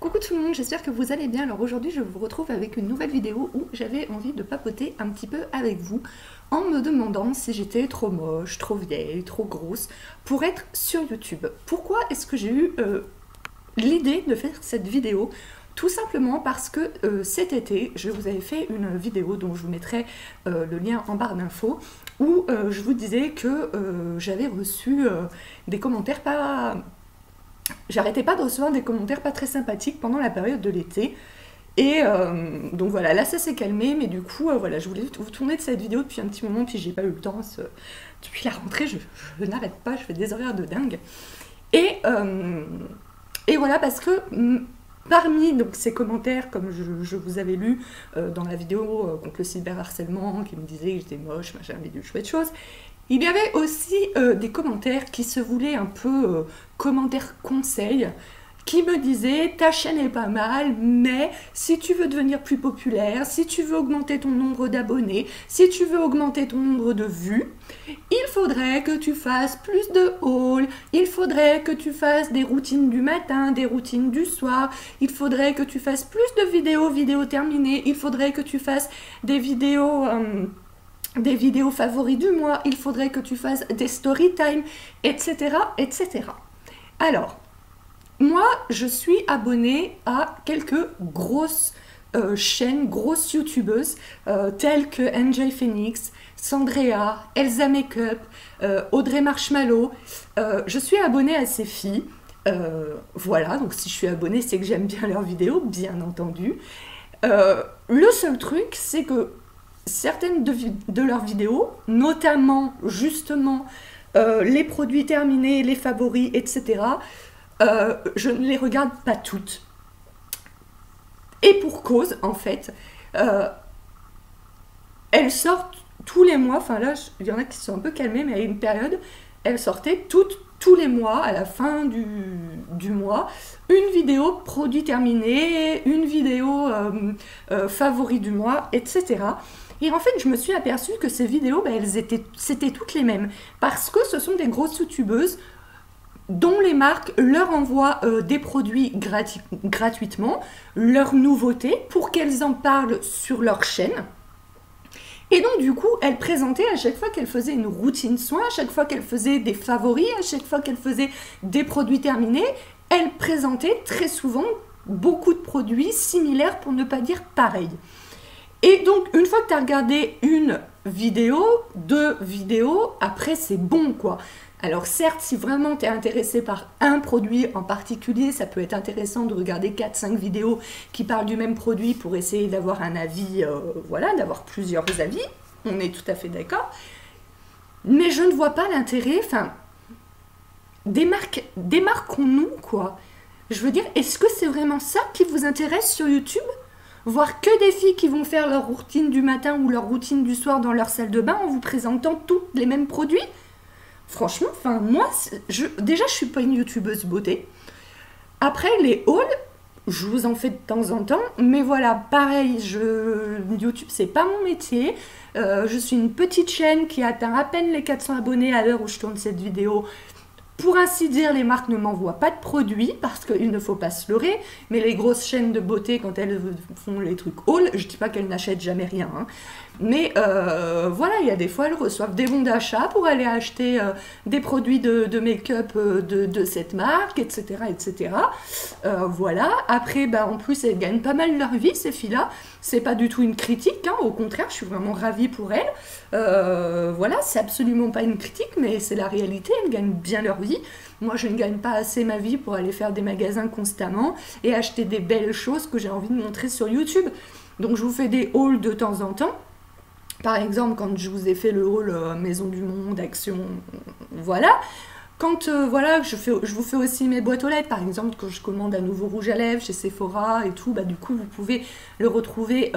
Coucou tout le monde, j'espère que vous allez bien. Alors aujourd'hui je vous retrouve avec une nouvelle vidéo où j'avais envie de papoter un petit peu avec vous en me demandant si j'étais trop moche, trop vieille, trop grosse pour être sur YouTube. Pourquoi est-ce que j'ai eu l'idée de faire cette vidéo? Tout simplement parce que cet été, je vous avais fait une vidéo dont je vous mettrai le lien en barre d'infos où je vous disais que j'avais reçu des commentaires pas... J'arrêtais pas de recevoir des commentaires pas très sympathiques pendant la période de l'été. Et donc voilà, là ça s'est calmé, mais du coup, voilà, je voulais vous tourner de cette vidéo depuis un petit moment, puis j'ai pas eu le temps. Depuis la rentrée, je n'arrête pas, je fais des horaires de dingue. Et voilà, parce que parmi donc, ces commentaires, comme je vous avais lu dans la vidéo contre le cyberharcèlement, qui me disait que j'étais moche, machin, mais de chouettes choses, il y avait aussi des commentaires qui se voulaient un peu commentaires conseils, qui me disaient ta chaîne est pas mal, mais si tu veux devenir plus populaire, si tu veux augmenter ton nombre d'abonnés, si tu veux augmenter ton nombre de vues, il faudrait que tu fasses plus de hauls, il faudrait que tu fasses des routines du matin, des routines du soir, il faudrait que tu fasses plus de vidéos terminées, il faudrait que tu fasses des vidéos favoris du mois, il faudrait que tu fasses des story time, etc., etc. Alors, moi, je suis abonnée à quelques grosses chaînes, grosses youtubeuses, telles que NJ Phoenix, Sandrea, Elsa Makeup, Audrey Marshmallow. Je suis abonnée à ces filles. Voilà, donc si je suis abonnée, c'est que j'aime bien leurs vidéos, bien entendu. Le seul truc, c'est que certaines de leurs vidéos, notamment justement les produits terminés, les favoris, etc., je ne les regarde pas toutes. Et pour cause, en fait, elles sortent tous les mois, enfin là, il y en a qui sont un peu calmés, mais à une période, elles sortaient tous les mois, à la fin du mois, une vidéo produit terminé, une vidéo favori du mois, etc. Et en fait, je me suis aperçue que ces vidéos, c'était toutes les mêmes. Parce que ce sont des grosses youtubeuses dont les marques leur envoient des produits gratuitement, leurs nouveautés, pour qu'elles en parlent sur leur chaîne. Et donc, du coup, elles présentaient à chaque fois qu'elles faisaient une routine soin, à chaque fois qu'elles faisaient des favoris, à chaque fois qu'elles faisaient des produits terminés, elles présentaient très souvent beaucoup de produits similaires, pour ne pas dire pareils. Et donc, une fois que tu as regardé une vidéo, deux vidéos, après, c'est bon, quoi. Alors certes, si vraiment tu es intéressé par un produit en particulier, ça peut être intéressant de regarder 4-5 vidéos qui parlent du même produit pour essayer d'avoir un avis, voilà, d'avoir plusieurs avis. On est tout à fait d'accord. Mais je ne vois pas l'intérêt, enfin, démarquons-nous, quoi. Je veux dire, est-ce que c'est vraiment ça qui vous intéresse sur YouTube ? Voir que des filles qui vont faire leur routine du matin ou leur routine du soir dans leur salle de bain en vous présentant tous les mêmes produits ? Franchement, enfin, moi, déjà, je suis pas une youtubeuse beauté. Après, les hauls, je vous en fais de temps en temps. Mais voilà, pareil, YouTube, c'est pas mon métier. Je suis une petite chaîne qui atteint à peine les 400 abonnés à l'heure où je tourne cette vidéo. Pour ainsi dire, les marques ne m'envoient pas de produits parce qu'il ne faut pas se leurrer. Mais les grosses chaînes de beauté, quand elles font les trucs haul, je dis pas qu'elles n'achètent jamais rien. Hein. Mais voilà, il y a des fois, elles reçoivent des bons d'achat pour aller acheter des produits de make-up de cette marque, etc. etc. Voilà. Après, en plus, elles gagnent pas mal leur vie, ces filles-là. C'est pas du tout une critique, hein. Au contraire, je suis vraiment ravie pour elles. Voilà, c'est absolument pas une critique, mais c'est la réalité, elles gagnent bien leur vie. Moi, je ne gagne pas assez ma vie pour aller faire des magasins constamment et acheter des belles choses que j'ai envie de montrer sur YouTube. Donc, je vous fais des hauls de temps en temps. Par exemple, quand je vous ai fait le haul Maison du Monde, Action, voilà. Quand voilà, je vous fais aussi mes boîtes aux lettres, par exemple, quand je commande un nouveau rouge à lèvres chez Sephora et tout, du coup, vous pouvez le retrouver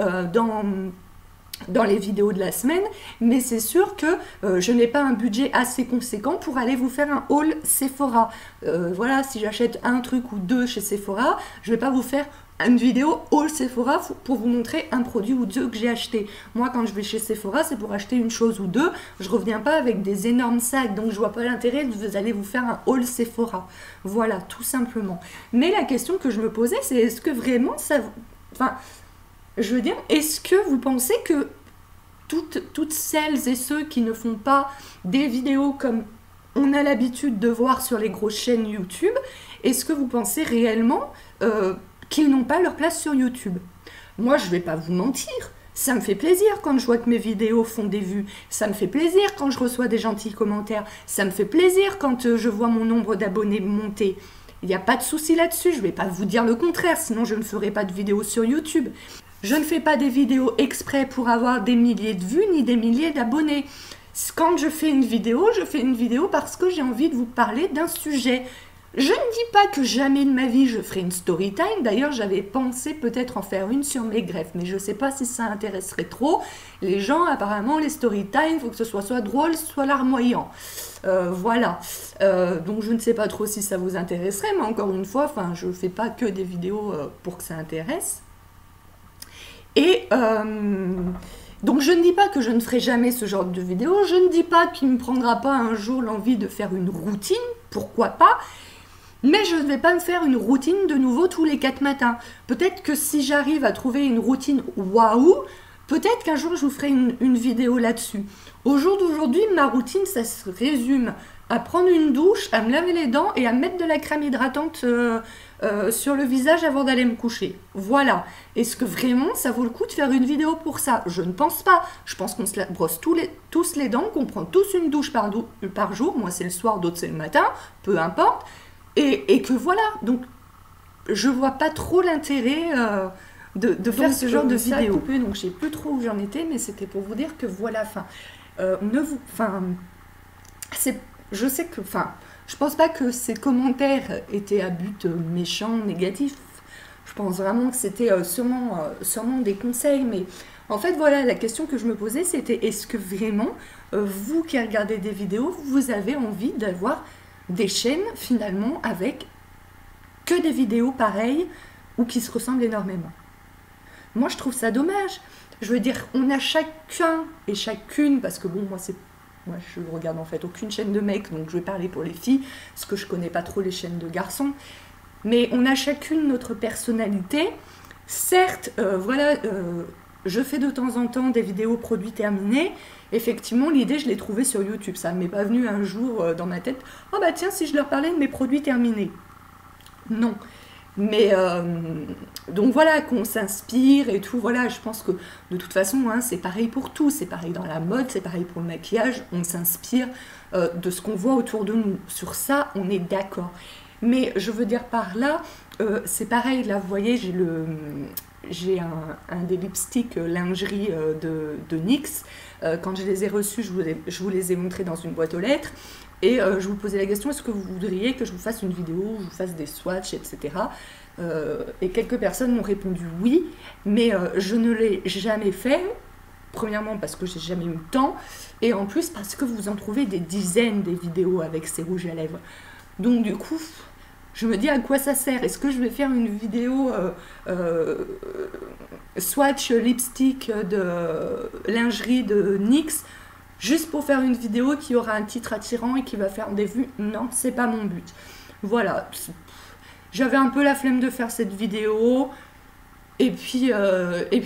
dans les vidéos de la semaine, mais c'est sûr que je n'ai pas un budget assez conséquent pour aller vous faire un haul Sephora. Voilà, si j'achète un truc ou deux chez Sephora, je ne vais pas vous faire une vidéo haul Sephora pour vous montrer un produit ou deux que j'ai acheté. Moi, quand je vais chez Sephora, c'est pour acheter une chose ou deux. Je reviens pas avec des énormes sacs, donc je vois pas l'intérêt de vous allez vous faire un haul Sephora. Voilà, tout simplement. Mais la question que je me posais, c'est est-ce que vraiment ça... Enfin, je veux dire, est-ce que vous pensez que toutes celles et ceux qui ne font pas des vidéos comme on a l'habitude de voir sur les grosses chaînes YouTube, est-ce que vous pensez réellement qu'ils n'ont pas leur place sur YouTube? Moi, je vais pas vous mentir, ça me fait plaisir quand je vois que mes vidéos font des vues, ça me fait plaisir quand je reçois des gentils commentaires, ça me fait plaisir quand je vois mon nombre d'abonnés monter. Il n'y a pas de souci là-dessus, je ne vais pas vous dire le contraire, sinon je ne ferai pas de vidéos sur YouTube. Je ne fais pas des vidéos exprès pour avoir des milliers de vues ni des milliers d'abonnés. Quand je fais une vidéo parce que j'ai envie de vous parler d'un sujet. Je ne dis pas que jamais de ma vie je ferai une story time. D'ailleurs, j'avais pensé peut-être en faire une sur mes greffes, mais je ne sais pas si ça intéresserait trop. Les gens, apparemment, les story time, il faut que ce soit drôle, soit larmoyant. Voilà. Donc, je ne sais pas trop si ça vous intéresserait, mais encore une fois, je ne fais pas que des vidéos pour que ça intéresse. Et donc, je ne dis pas que je ne ferai jamais ce genre de vidéo. Je ne dis pas qu'il ne me prendra pas un jour l'envie de faire une routine. Pourquoi pas? Mais je ne vais pas me faire une routine de nouveau tous les 4 matins. Peut-être que si j'arrive à trouver une routine waouh, peut-être qu'un jour je vous ferai une vidéo là-dessus. Au jour d'aujourd'hui, ma routine, ça se résume à prendre une douche, à me laver les dents et à mettre de la crème hydratante sur le visage avant d'aller me coucher. Voilà. Est-ce que vraiment ça vaut le coup de faire une vidéo pour ça? Je ne pense pas. Je pense qu'on se brosse tous les dents, qu'on prend tous une douche par jour. Moi, c'est le soir, d'autres, c'est le matin. Peu importe. Et que voilà, donc je vois pas trop l'intérêt de faire ce genre de vidéo. Donc je sais plus trop où j'en étais, mais c'était pour vous dire que voilà, je sais que, je pense pas que ces commentaires étaient à but méchant, négatif. Je pense vraiment que c'était sûrement des conseils, mais en fait voilà, la question que je me posais, c'était est-ce que vraiment vous qui regardez des vidéos, vous avez envie d'avoir des chaînes finalement avec que des vidéos pareilles ou qui se ressemblent énormément. Moi je trouve ça dommage. Je veux dire, on a chacun et chacune, parce que bon, moi je regarde en fait aucune chaîne de mecs, donc je vais parler pour les filles, parce que je connais pas trop les chaînes de garçons, mais on a chacune notre personnalité. Certes, je fais de temps en temps des vidéos produits terminés. Effectivement, l'idée, je l'ai trouvée sur YouTube. Ça ne m'est pas venu un jour dans ma tête. Oh bah tiens, si je leur parlais de mes produits terminés. Non. Mais donc voilà, qu'on s'inspire et tout. Voilà, je pense que de toute façon, c'est pareil pour tout. C'est pareil dans la mode, c'est pareil pour le maquillage. On s'inspire de ce qu'on voit autour de nous. Sur ça, on est d'accord. Mais je veux dire par là, c'est pareil. Là, vous voyez, j'ai un des lipsticks lingerie de NYX. Quand je les ai reçus, je vous les ai montrés dans une boîte aux lettres. Et je vous posais la question, est-ce que vous voudriez que je vous fasse une vidéo, où je vous fasse des swatchs, etc. Et quelques personnes m'ont répondu oui, mais je ne l'ai jamais fait. Premièrement parce que j'ai jamais eu le temps, et en plus parce que vous en trouvez des dizaines des vidéos avec ces rouges à lèvres. Donc du coup, je me dis à quoi ça sert? Est-ce que je vais faire une vidéo swatch lipstick de lingerie de NYX juste pour faire une vidéo qui aura un titre attirant et qui va faire des vues? Non, c'est pas mon but. Voilà. J'avais un peu la flemme de faire cette vidéo. Et puis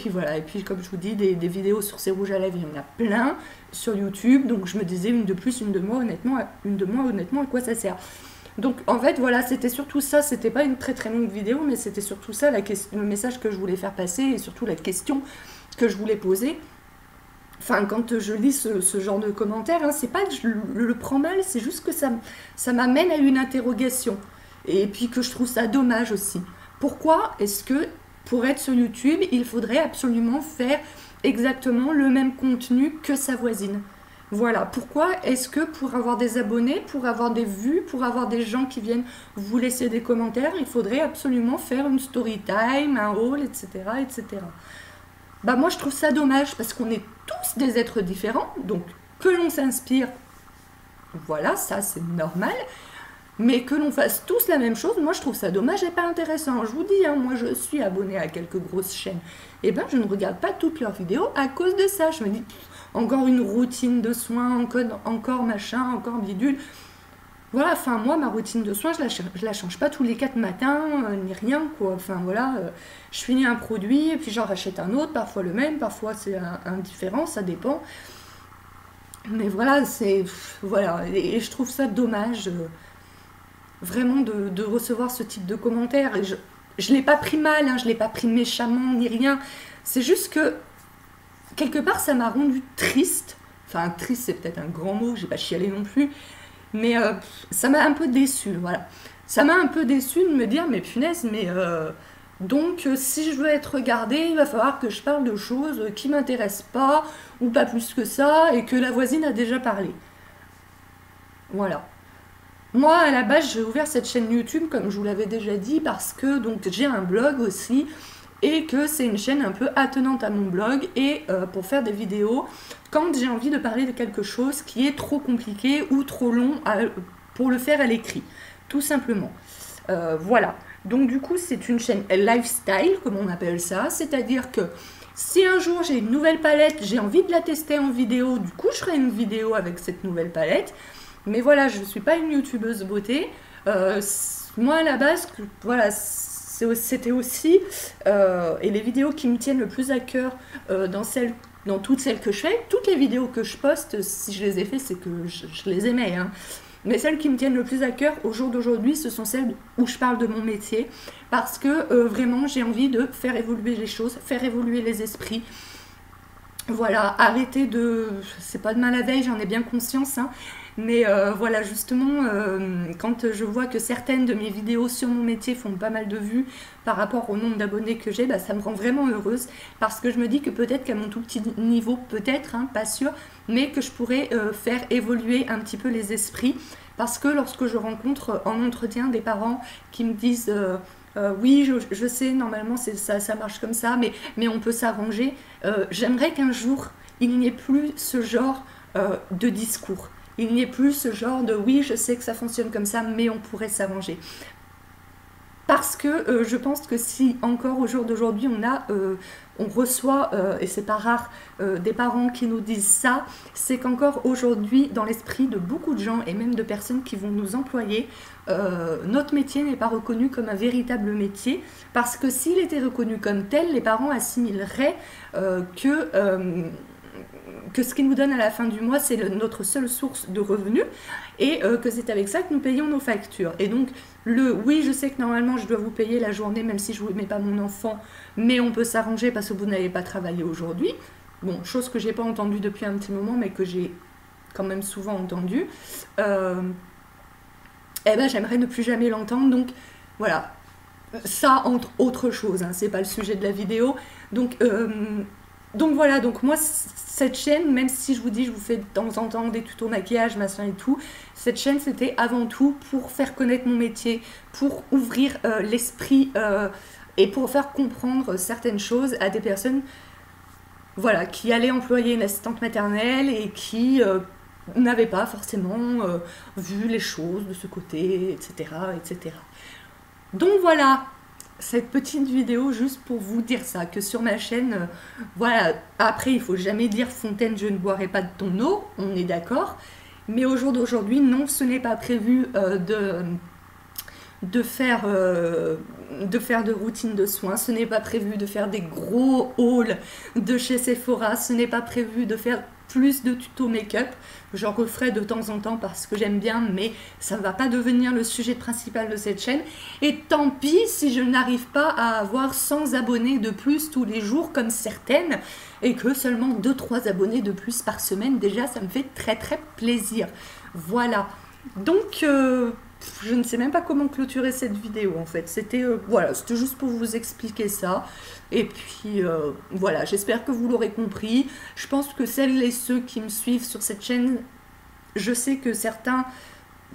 voilà. Et puis comme je vous dis, des vidéos sur ces rouges à lèvres, il y en a plein sur YouTube. Donc je me disais une de plus, une de moins, honnêtement, à quoi ça sert? Donc en fait voilà, c'était surtout ça, c'était pas une très très longue vidéo, mais c'était surtout ça le message que je voulais faire passer et surtout la question que je voulais poser. Enfin, quand je lis ce genre de commentaires, c'est pas que je le prends mal, c'est juste que ça m'amène à une interrogation. Et puis que je trouve ça dommage aussi. Pourquoi est-ce que pour être sur YouTube, il faudrait absolument faire exactement le même contenu que sa voisine? Voilà, pourquoi est-ce que pour avoir des abonnés, pour avoir des vues, pour avoir des gens qui viennent vous laisser des commentaires, il faudrait absolument faire une story time, un haul, etc., etc. Bah moi je trouve ça dommage parce qu'on est tous des êtres différents, donc que l'on s'inspire, voilà, ça c'est normal, mais que l'on fasse tous la même chose, moi je trouve ça dommage et pas intéressant. Je vous dis, hein, moi je suis abonnée à quelques grosses chaînes, et ben je ne regarde pas toutes leurs vidéos à cause de ça. Je me dis, encore une routine de soins, encore machin, encore bidule. Voilà, enfin moi ma routine de soins, je la change pas tous les 4 matins, ni rien quoi. Enfin voilà, je finis un produit et puis j'en rachète un autre, parfois le même, parfois c'est un différent, ça dépend. Mais voilà, voilà, et je trouve ça dommage vraiment de recevoir ce type de commentaires. Et je l'ai pas pris mal, hein, je l'ai pas pris méchamment ni rien. C'est juste que quelque part ça m'a rendu triste. Enfin triste c'est peut-être un grand mot, j'ai pas chialé non plus. Mais ça m'a un peu déçue, voilà. Ça m'a un peu déçue de me dire, mais punaise, mais donc si je veux être regardée, il va falloir que je parle de choses qui m'intéressent pas, ou pas plus que ça, et que la voisine a déjà parlé. Voilà. Moi, à la base, j'ai ouvert cette chaîne YouTube, comme je vous l'avais déjà dit, parce que donc j'ai un blog aussi, et que c'est une chaîne un peu attenante à mon blog, et pour faire des vidéos quand j'ai envie de parler de quelque chose qui est trop compliqué ou trop long pour le faire à l'écrit, tout simplement. Voilà, donc du coup c'est une chaîne lifestyle, comme on appelle ça, c'est-à-dire que si un jour j'ai une nouvelle palette, j'ai envie de la tester en vidéo, du coup je ferai une vidéo avec cette nouvelle palette, mais voilà, je ne suis pas une youtubeuse beauté. Moi à la base, voilà, c'était aussi, et les vidéos qui me tiennent le plus à cœur dans toutes celles que je fais, toutes les vidéos que je poste, si je les ai fait, c'est que je les aimais, hein. Mais celles qui me tiennent le plus à cœur au jour d'aujourd'hui, ce sont celles où je parle de mon métier, parce que vraiment j'ai envie de faire évoluer les choses, faire évoluer les esprits. Voilà, arrêter de... C'est pas de mal à veille, j'en ai bien conscience, hein. Mais voilà, justement, quand je vois que certaines de mes vidéos sur mon métier font pas mal de vues par rapport au nombre d'abonnés que j'ai, bah, ça me rend vraiment heureuse, parce que je me dis que peut-être qu'à mon tout petit niveau, peut-être, hein, pas sûr, mais que je pourrais faire évoluer un petit peu les esprits, parce que lorsque je rencontre en entretien des parents qui me disent oui, je sais, normalement ça marche comme ça, mais on peut s'arranger, j'aimerais qu'un jour, il n'y ait plus ce genre de discours. Il n'y ait plus ce genre de oui, je sais que ça fonctionne comme ça, mais on pourrait s'arranger. Parce que je pense que si encore au jour d'aujourd'hui on reçoit, et c'est pas rare, des parents qui nous disent ça, c'est qu'encore aujourd'hui, dans l'esprit de beaucoup de gens et même de personnes qui vont nous employer, notre métier n'est pas reconnu comme un véritable métier, parce que s'il était reconnu comme tel, les parents assimileraient que ce qu'ils nous donnent à la fin du mois, c'est notre seule source de revenus, et que c'est avec ça que nous payons nos factures. Et donc, oui, je sais que normalement, je dois vous payer la journée, même si je ne mets pas mon enfant, mais on peut s'arranger parce que vous n'avez pas travaillé aujourd'hui. Bon, chose que je n'ai pas entendue depuis un petit moment, mais que j'ai quand même souvent entendue. Eh ben, j'aimerais ne plus jamais l'entendre, donc voilà. Ça, entre autres choses, hein, c'est pas le sujet de la vidéo. Donc voilà, donc moi, cette chaîne, même si je vous dis, je vous fais de temps en temps des tutos maquillage, machin et tout, cette chaîne, c'était avant tout pour faire connaître mon métier, pour ouvrir l'esprit et pour faire comprendre certaines choses à des personnes, voilà, qui allaient employer une assistante maternelle et qui n'avaient pas forcément vu les choses de ce côté, etc., etc. Donc voilà, cette petite vidéo juste pour vous dire ça, que sur ma chaîne, voilà, après il faut jamais dire Fontaine je ne boirai pas de ton eau, on est d'accord, mais au jour d'aujourd'hui, non, ce n'est pas prévu de faire de routine de soins, ce n'est pas prévu de faire des gros hauls de chez Sephora, ce n'est pas prévu de faire plus de tutos make-up. J'en referai de temps en temps parce que j'aime bien, mais ça ne va pas devenir le sujet principal de cette chaîne. Et tant pis si je n'arrive pas à avoir 100 abonnés de plus tous les jours comme certaines, et que seulement 2-3 abonnés de plus par semaine, déjà ça me fait très très plaisir. Voilà, donc je ne sais même pas comment clôturer cette vidéo en fait. C'était voilà, c'était juste pour vous expliquer ça. Et puis voilà, j'espère que vous l'aurez compris. Je pense que celles et ceux qui me suivent sur cette chaîne, je sais que certains,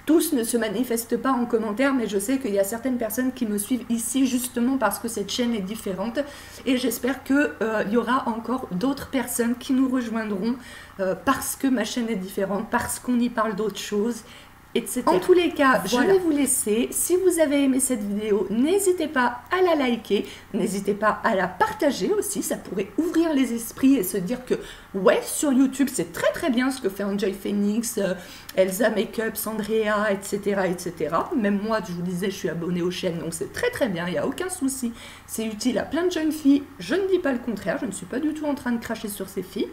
tous ne se manifestent pas en commentaire, mais je sais qu'il y a certaines personnes qui me suivent ici justement parce que cette chaîne est différente. Et j'espère qu'il y aura encore d'autres personnes qui nous rejoindront parce que ma chaîne est différente, parce qu'on y parle d'autres choses. etc. En tous les cas, je vais vous laisser. Si vous avez aimé cette vidéo, n'hésitez pas à la liker, n'hésitez pas à la partager aussi, ça pourrait ouvrir les esprits et se dire que ouais, sur YouTube, c'est très très bien ce que fait Enjoy Phoenix, Elsa Makeup, Sandrea, etc., etc. Même moi, je vous disais, je suis abonnée aux chaînes, donc c'est très très bien, il n'y a aucun souci. C'est utile à plein de jeunes filles, je ne dis pas le contraire, je ne suis pas du tout en train de cracher sur ces filles.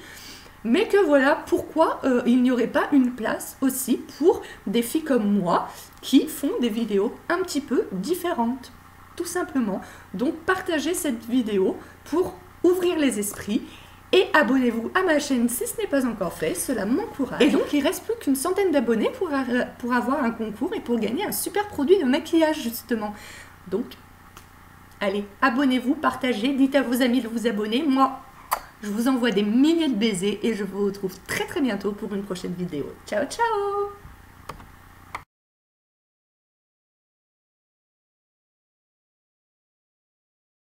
Mais que voilà, pourquoi il n'y aurait pas une place aussi pour des filles comme moi qui font des vidéos un petit peu différentes, tout simplement. Donc partagez cette vidéo pour ouvrir les esprits et abonnez-vous à ma chaîne si ce n'est pas encore fait, cela m'encourage. Et donc il reste plus qu'une centaine d'abonnés pour avoir un concours et pour gagner un super produit de maquillage justement. Donc allez, abonnez-vous, partagez, dites à vos amis de vous abonner. Moi, je vous envoie des milliers de baisers et je vous retrouve très très bientôt pour une prochaine vidéo. Ciao ciao!